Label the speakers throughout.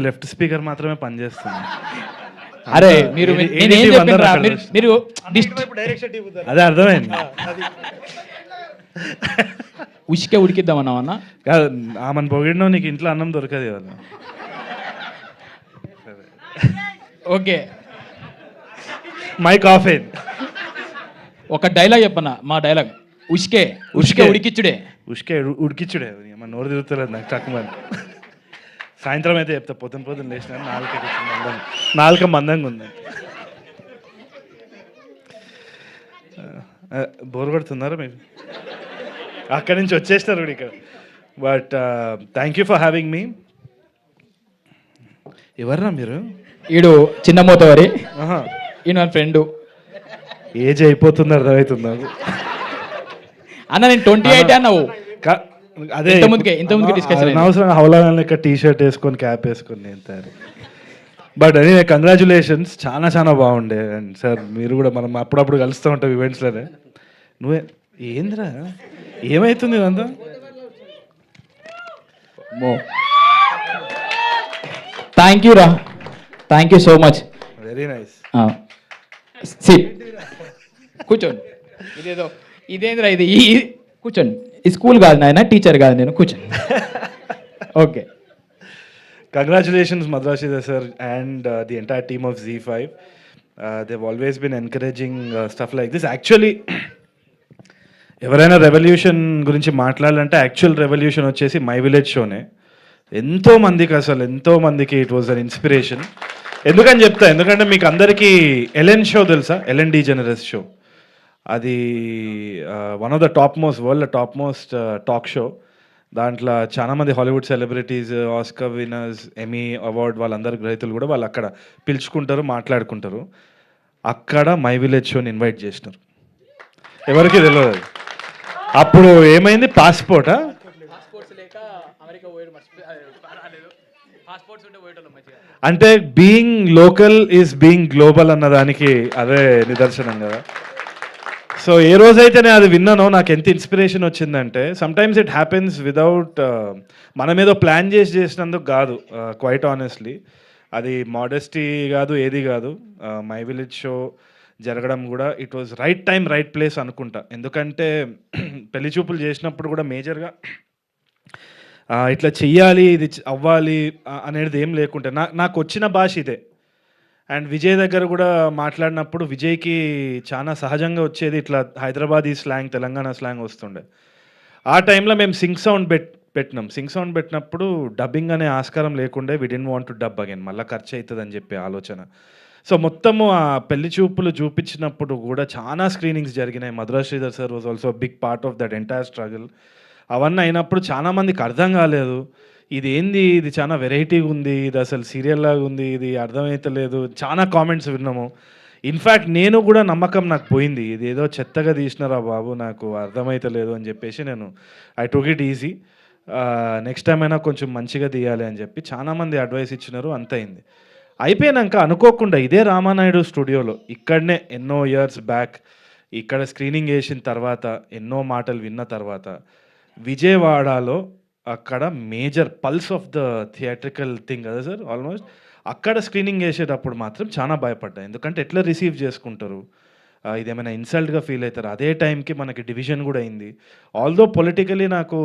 Speaker 1: Left speaker మాత్రమే పనిచేస్తుంది.
Speaker 2: అరే మీరు నేనేం చెప్పినరా మీరు
Speaker 1: అదే అర్థమైంది.
Speaker 2: ఉసికే ఉడికిద్దామన్నావన్నా
Speaker 1: కాదు, ఆమెను పొగిడినో నీకు ఇంట్లో అన్నం దొరకదు కదా.
Speaker 2: ఓకే
Speaker 1: మైక్ ఆఫ్ అయింది.
Speaker 2: ఒక డైలాగ్ చెప్పన్నా, మా డైలాగ్ ఉసికే ఉసికే ఉడికిచ్చుడే.
Speaker 1: ఉష్కే ఉడికిచ్చుడే. మన నోరు తిరుగుతలేదు నాకు చక్కమని. సాయంత్రం అయితే చెప్తా, పొద్దున లేచిన నాలుక మందంగా ఉంది. బోర్ కొడుతున్నారా మీరు? అక్కడి నుంచి వచ్చేసినారు కూడా ఇక్కడ. But thank you for having me. ఎవర్రా మీరు?
Speaker 2: ఈడు చిన్న మోతవారి, ఈయన ఫ్రెండు.
Speaker 1: ఏజ్ అయిపోతుంది, అర్థమవుతుంది
Speaker 2: అన్న. నేను 28 అన్నావు.
Speaker 1: అదే
Speaker 2: ఇంతకుముందుకే డిస్కషన్
Speaker 1: అనవసరంగా హౌలా లెక్క టీ షర్ట్ వేసుకొని క్యాప్ వేసుకొని నేను తయారు. బట్ అదే కంగ్రాచులేషన్స్, చాలా చాలా బాగుండే. అండ్ సార్ మీరు కూడా మనం అప్పుడప్పుడు కలుస్తూ ఉంటాం ఈవెంట్స్లోనే. నువ్వే ఏందిరా, ఏమవుతుంది ఇదంతా?
Speaker 2: థ్యాంక్ యూ రా, thank you so much.
Speaker 1: Very nice.
Speaker 2: SIT, కూర్చోండి. ఇదేంద్రా ఇది? కూర్చోండి. ఈ స్కూల్ కాదు నాయన, టీచర్ కాదు నేను. కూర్చోండి. Okay.
Speaker 1: Congratulations Madrashida sir and the entire team of Z5. They've always been encouraging stuff like this. Actually ఎవరైనా రెవల్యూషన్ గురించి మాట్లాడాలంటే యాక్చువల్ రెవల్యూషన్ వచ్చేసి మై విలేజ్ షోనే. ఎంతో మందికి ఇట్ వాజ్ అన్ ఇన్స్పిరేషన్. ఎందుకని చెప్తా, ఎందుకంటే మీకు అందరికీ ఎలెన్ షో తెలుసా? Ellen DeGeneres show. అది one of the world top most talk show. దాంట్లో చాలామంది Hollywood celebrities, Oscar winners, Emmy award వాళ్ళందరి గ్రహీతలు కూడా వాళ్ళు అక్కడ పిలుచుకుంటారు, మాట్లాడుకుంటారు. అక్కడ మై విలేజ్ షోని ఇన్వైట్ చేసినారు. ఎవరికి తెలియదు. అప్పుడు ఏమైంది, పాస్పోర్టా? అంటే being local is being global అన్నదానికి అదే నిదర్శనం కదా. సో ఏ రోజైతే నేను అది విన్నానో నాకు ఎంత ఇన్స్పిరేషన్ వచ్చిందంటే, సమ్టైమ్స్ ఇట్ హ్యాపెన్స్ వితౌట్ మనం ఏదో ప్లాన్ చేసినందుకు కాదు. క్వైట్ ఆనెస్ట్లీ అది మోడెస్టీ కాదు, ఏది కాదు. మై విలేజ్ షో జరగడం కూడా it was right time right place అనుకుంటా. ఎందుకంటే పెళ్లి చూపులు చేసినప్పుడు కూడా మేజర్గా ఇట్లా చెయ్యాలి, ఇది అవ్వాలి అనేది ఏం లేకుంటే నాకు వచ్చిన భాష ఇదే. అండ్ విజయ్ దగ్గర కూడా మాట్లాడినప్పుడు విజయ్కి చాలా సహజంగా వచ్చేది ఇట్లా హైదరాబాదీ స్లాంగ్, తెలంగాణ స్లాంగ్ వస్తుండే. ఆ టైంలో మేము సింక్ సౌండ్ పెట్టినాం. సింక్ సౌండ్ పెట్టినప్పుడు డబ్బింగ్ అనే ఆస్కారం లేకుండే. We didn't want to dub again, మళ్ళీ ఖర్చు అవుతుంది అని చెప్పి ఆలోచన. సో మొత్తము ఆ పెళ్లి చూపులు చూపించినప్పుడు కూడా చాలా స్క్రీనింగ్స్ జరిగినాయి. Madhura Sridhar sir was also big part of that entire struggle. అవన్నీ అయినప్పుడు చాలామందికి అర్థం కాలేదు, ఇది ఏంది, ఇది చాలా వెరైటీగా ఉంది, ఇది అసలు సీరియల్ లాగా ఉంది, ఇది అర్థమవుతలేదు. చాలా కామెంట్స్ విన్నాము. ఇన్ఫ్యాక్ట్ నేను కూడా నమ్మకం నాకు పోయింది, ఇది ఏదో చెత్తగా తీసినారా బాబు, నాకు అర్థమవుతలేదు అని చెప్పేసి నేను I took it easy. Next time అయినా కొంచెం మంచిగా తీయాలి అని చెప్పి చాలామంది అడ్వైస్ ఇచ్చినారు. అంత అయింది. అయిపోయాక అనుకోకుండా ఇదే రామానాయుడు స్టూడియోలో, ఇక్కడనే ఎన్నో ఇయర్స్ బ్యాక్ ఇక్కడ స్క్రీనింగ్ వేసిన తర్వాత, ఎన్నో మాటలు విన్న తర్వాత, విజయవాడలో అక్కడ major pulse of the theatrical thing కదా సార్, ఆల్మోస్ట్ అక్కడ స్క్రీనింగ్ చేసేటప్పుడు మాత్రం చాలా భయపడ్డా. ఎందుకంటే ఎట్లా రిసీవ్ చేసుకుంటారు, ఇదేమైనా ఇన్సల్ట్గా ఫీల్ అవుతారు. అదే టైంకి మనకి డివిజన్ కూడా అయింది. ఆల్దో పొలిటికలీ నాకు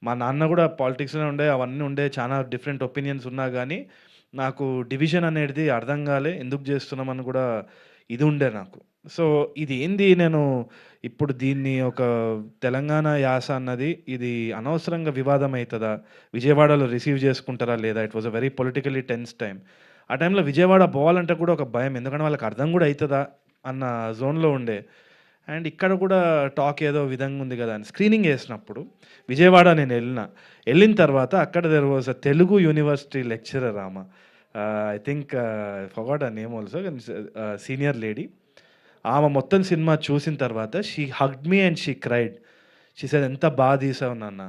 Speaker 1: మా నాన్న కూడా పాలిటిక్స్లో ఉండే, అవన్నీ ఉండే, చాలా డిఫరెంట్ ఒపీనియన్స్ ఉన్నా కానీ నాకు డివిజన్ అనేది అర్థం కాలే, ఎందుకు చేస్తున్నామని కూడా ఇది ఉండే నాకు. సో ఇది ఏంది, నేను ఇప్పుడు దీన్ని ఒక తెలంగాణ యాస అన్నది ఇది అనవసరంగా వివాదం అవుతుందా, విజయవాడలో రిసీవ్ చేసుకుంటారా లేదా? It was a very politically tense time. ఆ టైంలో విజయవాడ పోవాలంటే కూడా ఒక భయం, ఎందుకంటే వాళ్ళకి అర్థం కూడా అవుతుందా అన్న జోన్లో ఉండే. అండ్ ఇక్కడ కూడా టాక్ ఏదో విధంగా ఉంది కదా అని స్క్రీనింగ్ వేసినప్పుడు విజయవాడ నేను వెళ్ళిన తర్వాత అక్కడ there was a Telugu university lecturer ఆమె, ఐ థింక్ ఫర్గాట్ ఆ నేమ్ ఆల్సో, సీనియర్ లేడీ. ఆమె మొత్తం సినిమా చూసిన తర్వాత she hugged me and she cried. She said, ఎంత బాగా తీసావు నాన్న,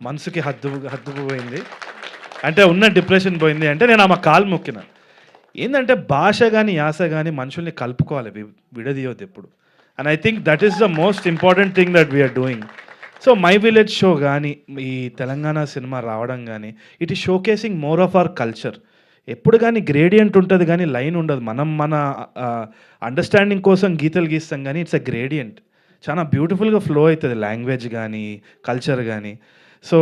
Speaker 1: మనసుకి హద్దుకుపోయింది, అంటే ఉన్న డిప్రెషన్ పోయింది. అంటే నేను ఆమె కాలు మొక్కిన. ఏంటంటే భాష కానీ యాస కానీ మనుషుల్ని కలుపుకోవాలి, విడదీయొద్దు ఎప్పుడు. And I think that is the most important thing that we are doing. So my village show కానీ ఈ తెలంగాణ సినిమా రావడం కానీ it is showcasing more of our culture. ఎప్పుడు కానీ గ్రేడియంట్ ఉంటుంది కానీ లైన్ ఉండదు. మనం మన అండర్స్టాండింగ్ కోసం గీతలు గీస్తాం కానీ ఇట్స్ అ గ్రేడియంట్. చాలా బ్యూటిఫుల్గా ఫ్లో అవుతుంది లాంగ్వేజ్ కానీ కల్చర్ కానీ. సో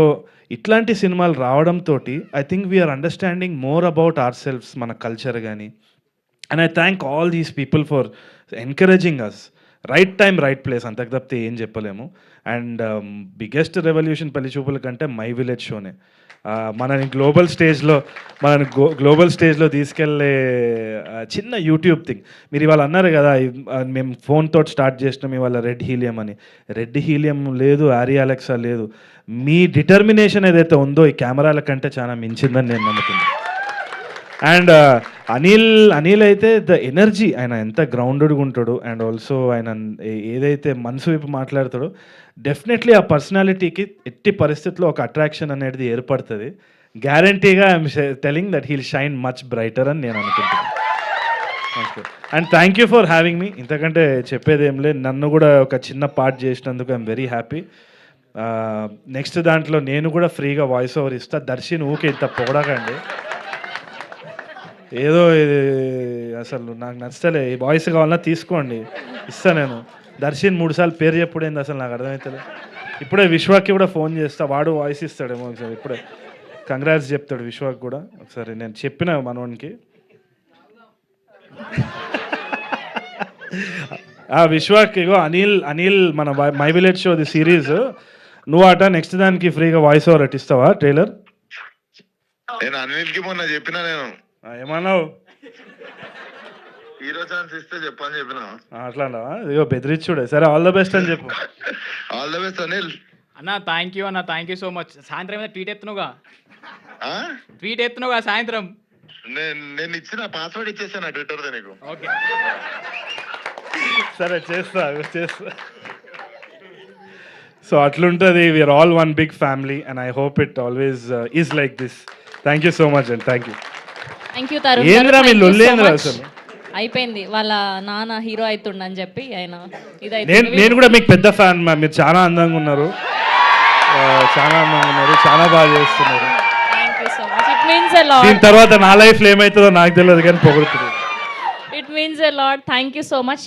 Speaker 1: ఇట్లాంటి సినిమాలు రావడంతో I think we are understanding more about our selves, మన కల్చర్ కానీ. And I thank all these people for encouraging us. Right time right place, అంతకు తప్పితే ఏం చెప్పలేము. అండ్ బిగ్గెస్ట్ రెవల్యూషన్ పెళ్లి చూపుల కంటే మై విలేజ్ షోనే మనని గ్లోబల్ స్టేజ్లో తీసుకెళ్లే చిన్న యూట్యూబ్ థింగ్. మీరు ఇవాళ అన్నారు కదా మేము ఫోన్తో స్టార్ట్ చేసినాం ఇవాళ రెడ్ హీలియం అని. రెడ్ హీలియం లేదు, ఆరి అలెక్సా లేదు. మీ డిటర్మినేషన్ ఏదైతే ఉందో ఈ కెమెరాల కంటే చాలా మించిందని నేను నమ్ముతున్నాను. అండ్ అనిల్ అయితే ద ఎనర్జీ, ఆయన ఎంత గ్రౌండెడ్గా ఉంటాడు అండ్ ఆల్సో ఆయన ఏదైతే మనసు వైపు మాట్లాడతాడో డెఫినెట్లీ ఆ పర్సనాలిటీకి ఎట్టి పరిస్థితుల్లో ఒక అట్రాక్షన్ అనేది ఏర్పడుతుంది. గ్యారంటీగా I'm telling that heal shine much brighter అని నేను అనుకుంటున్నాను. And thank you for having me. ఇంతకంటే చెప్పేది ఏం లేదు. నన్ను కూడా ఒక చిన్న పార్ట్ చేసినందుకు ఐఎమ్ వెరీ హ్యాపీ. నెక్స్ట్ దాంట్లో నేను కూడా ఫ్రీగా వాయిస్ ఓవర్ ఇస్తా. దర్శిని ఊకే ఇంత పొగడకండి, ఏదో ఇది అసలు నాకు నచ్చలే. ఈ వాయిస్ కావాలన్నా తీసుకోండి, ఇస్తా నేను. దర్శన్ 3 సార్లు పేరు చెప్పుడేంది అసలు నాకు అర్థమవుతుంది. ఇప్పుడే విశ్వాకి కూడా ఫోన్ చేస్తా, వాడు వాయిస్ ఇస్తాడేమో ఒకసారి. ఇప్పుడే కంగ్రాట్స్ చెప్తాడు విశ్వాకి కూడా ఒకసారి. నేను చెప్పిన మనోనికి విశ్వాకి ఇగో అనిల్ మన my village show the series నువ్వు అట నెక్స్ట్ దానికి ఫ్రీగా వాయిస్ ఓవర్ అట్టిస్తావా ట్రైలర్?
Speaker 3: నేను అనిల్కి మొన్న చెప్పినా, నేను
Speaker 1: ఏమన్నావు?
Speaker 3: హీరో ఛాన్స్ ఇస్తే చెప్పని చెప్పిన.
Speaker 1: అట్లా ఇగో బెదిరించుడే. సరే ఆల్ ద బెస్ట్ అని చెప్పు.
Speaker 3: ఆల్ ద బెస్ట్ అనిల్
Speaker 2: అన్న. Thank you so much. సాయంత్రం ఏమైనా ట్వీట్ ఎత్తునుగా సాయంత్రం.
Speaker 3: నేను ఇచ్చిన పాస్వర్డ్ ఇచ్చేసాను ట్విట్టర్ తో నీకు.
Speaker 2: ఓకే
Speaker 1: సరే చేస్తా. సో అట్లుంటుంది. We are all one big family and I hope it always is like this. Thank you so much and thank you. ఏంద్రా మీ లొల్లేంద్రా అసలు?
Speaker 4: అయిపోయింది. వాళ్ళ నాన్న హీరో అవుతుండని చెప్పి ఆయన
Speaker 1: నేను కూడా మీకు పెద్ద ఫ్యాన్ మ్యామ్. మీరు చాలా అందంగా ఉన్నారు, చాలా బాగా చేస్తున్నారు. దీని తర్వాత నా లైఫ్లో ఏమవుతుందో నాకు తెలియదు కానీ పొగుడుతుంది.
Speaker 4: It means a lot. Thank you so much.